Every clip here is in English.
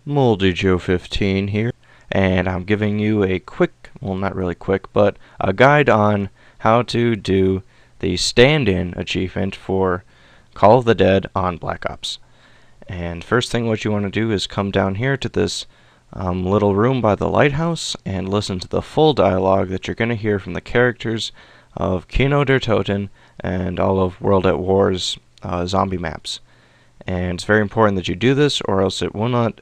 Moldy Joe 15 here, and I'm giving you a quick, well, not really quick, but a guide on how to do the stand-in achievement for Call of the Dead on Black Ops. And first thing what you want to do is come down here to this little room by the lighthouse and listen to the full dialogue that you're going to hear from the characters of Kino der Toten and all of World at War's zombie maps. And it's very important that you do this, or else it will not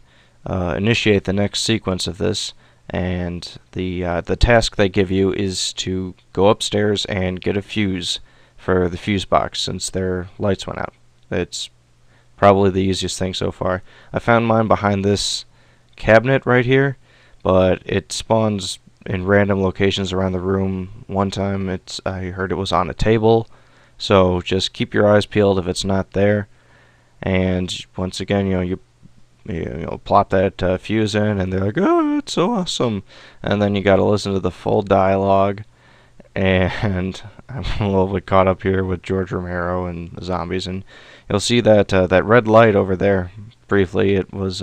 initiate the next sequence of this. And the task they give you is to go upstairs and get a fuse for the fuse box, since their lights went out. It's probably the easiest thing so far. I found mine behind this cabinet right here, but it spawns in random locations around the room. One time I heard it was on a table, so just keep your eyes peeled if it's not there. And once again, you plop that fuse in, and they're like, "Oh, it's so awesome!" And then you got to listen to the full dialogue. And I'm a little bit caught up here with George Romero and the zombies, and you'll see that that red light over there. Briefly, it was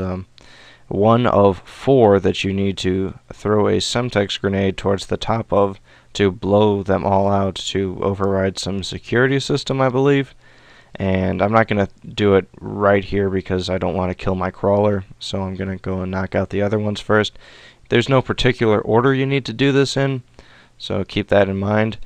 one of 4 that you need to throw a Semtex grenade towards the top of to blow them all out to override some security system, I believe. And I'm not going to do it right here because I don't want to kill my crawler, so I'm going to go and knock out the other ones first. There's no particular order you need to do this in, so keep that in mind.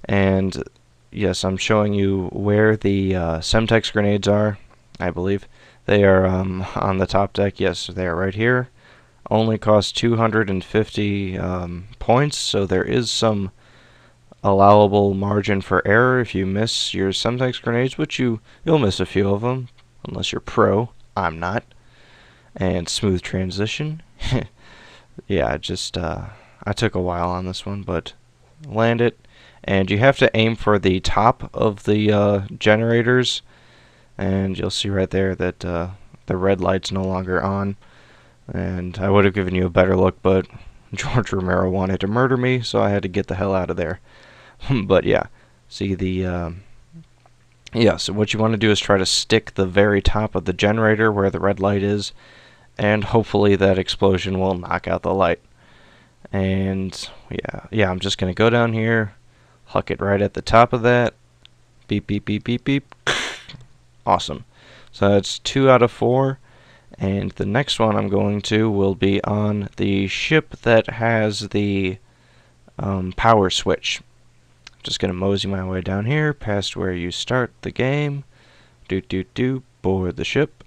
And yes, I'm showing you where the Semtex grenades are, I believe. They are on the top deck. Yes, they are right here. Only cost 250 points, so there is some allowable margin for error if you miss your Semtex grenades, which you'll miss a few of them, unless you're pro. I'm not. And smooth transition. Yeah, just I took a while on this one, but land it. And you have to aim for the top of the generators, and you'll see right there that the red light's no longer on. And I would have given you a better look, but George Romero wanted to murder me, so I had to get the hell out of there. But yeah, see the yeah, so what you want to do is try to stick the very top of the generator where the red light is, and hopefully that explosion will knock out the light. And yeah, I'm just gonna go down here, huck it right at the top of that. Beep beep beep beep beep. Awesome. So that's 2 out of 4. And the next one I'm going to will be on the ship that has the power switch. Just gonna mosey my way down here, past where you start the game. Board the ship,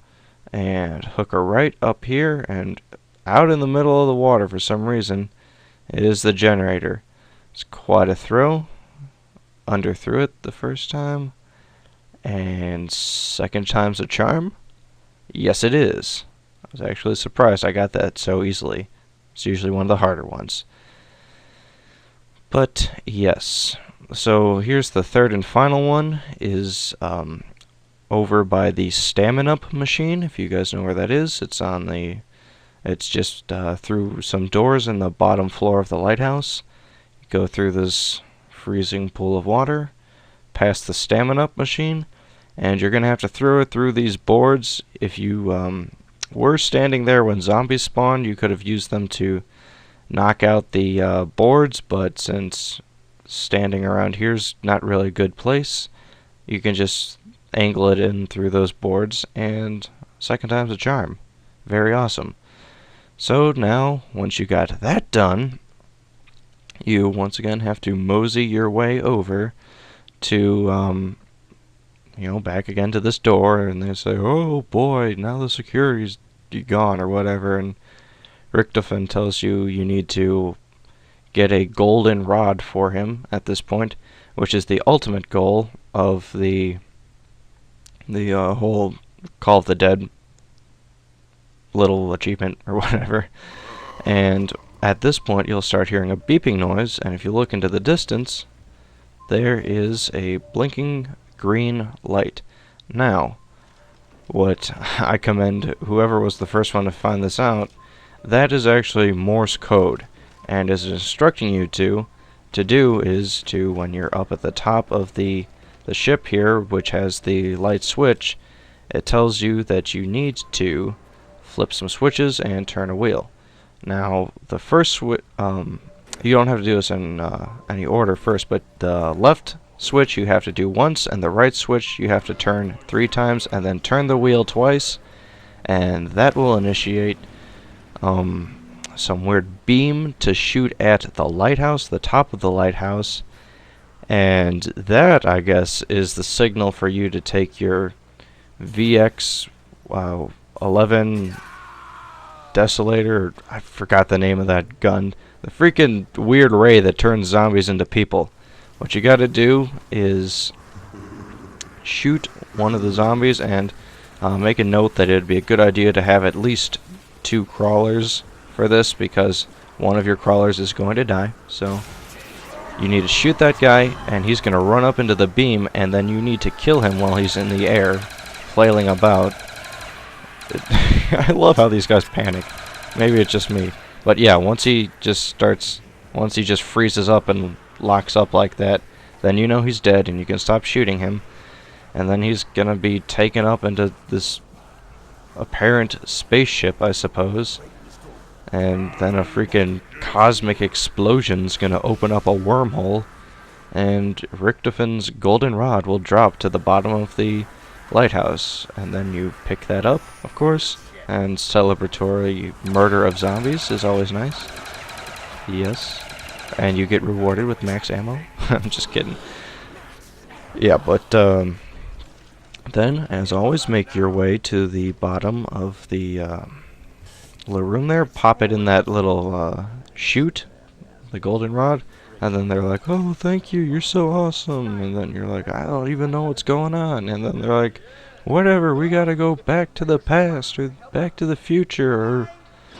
and hook her right up here, and out in the middle of the water for some reason, it is the generator. It's quite a throw. Under through it the first time, and second time's a charm. Yes, it is. I was actually surprised I got that so easily. It's usually one of the harder ones. But yes. So here's the third and final one, is over by the Stamina machine. If you guys know where that is, it's just through some doors in the bottom floor of the lighthouse. You go through this freezing pool of water, past the Stamina machine, and you're gonna have to throw it through these boards. If you were standing there when zombies spawned, you could have used them to knock out the boards, but since standing around here's not really a good place, you can just angle it in through those boards, and second time's a charm. Very awesome. So now, once you got that done, you once again have to mosey your way over to back again to this door, and they say, "Oh boy, now the security's gone," or whatever, and Richtofen tells you need to get a golden rod for him at this point, which is the ultimate goal of the whole Call of the Dead little achievement or whatever. And at this point you'll start hearing a beeping noise, and if you look into the distance, there is a blinking green light. Now, what I commend whoever was the first one to find this out, that is actually Morse code, and is instructing you to do is to, when you're up at the top of the ship here, which has the light switch, it tells you that you need to flip some switches and turn a wheel. Now, the first you don't have to do this in any order first, but the left switch you have to do once, and the right switch you have to turn 3 times, and then turn the wheel twice, and that will initiate some weird beam to shoot at the lighthouse, the top of the lighthouse, and that, I guess, is the signal for you to take your VX 11 Desolator, I forgot the name of that gun, the freaking weird ray that turns zombies into people. What you gotta do is shoot one of the zombies, and make a note that it'd be a good idea to have at least 2 crawlers for this, because one of your crawlers is going to die. So you need to shoot that guy, and he's going to run up into the beam, and then you need to kill him while he's in the air, flailing about. I love how these guys panic. Maybe it's just me. But yeah, once he just freezes up and locks up like that, then you know he's dead, and you can stop shooting him. And then he's going to be taken up into this apparent spaceship, I suppose. And then a freaking cosmic explosion's gonna open up a wormhole, and Richtofon's golden rod will drop to the bottom of the lighthouse. And then you pick that up, of course, and celebratory murder of zombies is always nice. Yes. And you get rewarded with max ammo. I'm just kidding. Yeah, but then, as always, make your way to the bottom of the room there, pop it in that little chute, the golden rod, and then they're like, oh, thank you, you're so awesome, and then you're like, I don't even know what's going on, and then they're like, whatever, we gotta go back to the past, or back to the future, or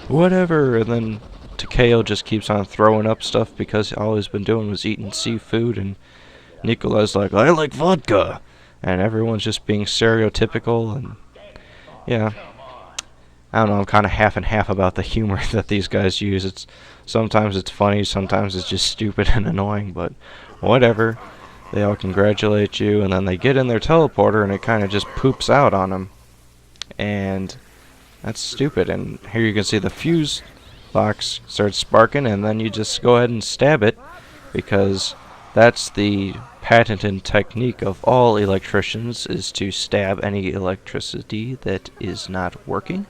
whatever, and then Takeo just keeps on throwing up stuff because all he's been doing was eating seafood, and Nikolai's like, I like vodka, and everyone's just being stereotypical, and yeah. I don't know, I'm kind of half and half about the humor that these guys use. Sometimes it's funny, sometimes it's just stupid and annoying, but whatever. They all congratulate you, and then they get in their teleporter, and it kind of just poops out on them. And that's stupid. And here you can see the fuse box starts sparking, and then you just go ahead and stab it, because that's the patented technique of all electricians, is to stab any electricity that is not working.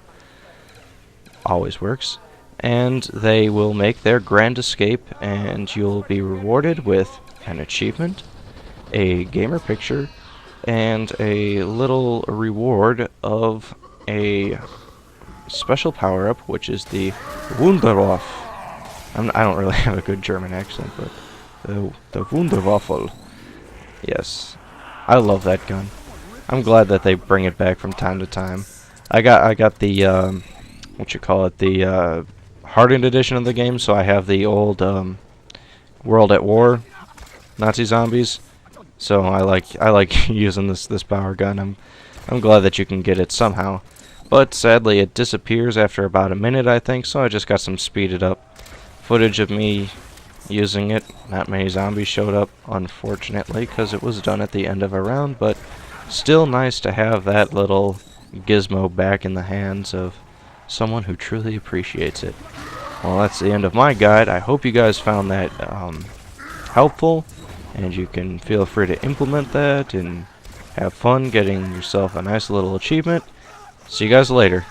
Always works. And they will make their grand escape, and you'll be rewarded with an achievement, a gamer picture, and a little reward of a special power-up, which is the Wunderwaffe. I don't really have a good German accent, but the Wunderwaffel. Yes, I love that gun. I'm glad that they bring it back from time to time. I got the the hardened edition of the game, so I have the old World at War Nazi zombies. So I like using this power gun. I'm glad that you can get it somehow, but sadly it disappears after about a minute, I think. So I just got some speeded up footage of me using it. Not many zombies showed up, unfortunately, because it was done at the end of a round. But still nice to have that little gizmo back in the hands of someone who truly appreciates it. Well, that's the end of my guide. I hope you guys found that helpful, and you can feel free to implement that and have fun getting yourself a nice little achievement. See you guys later.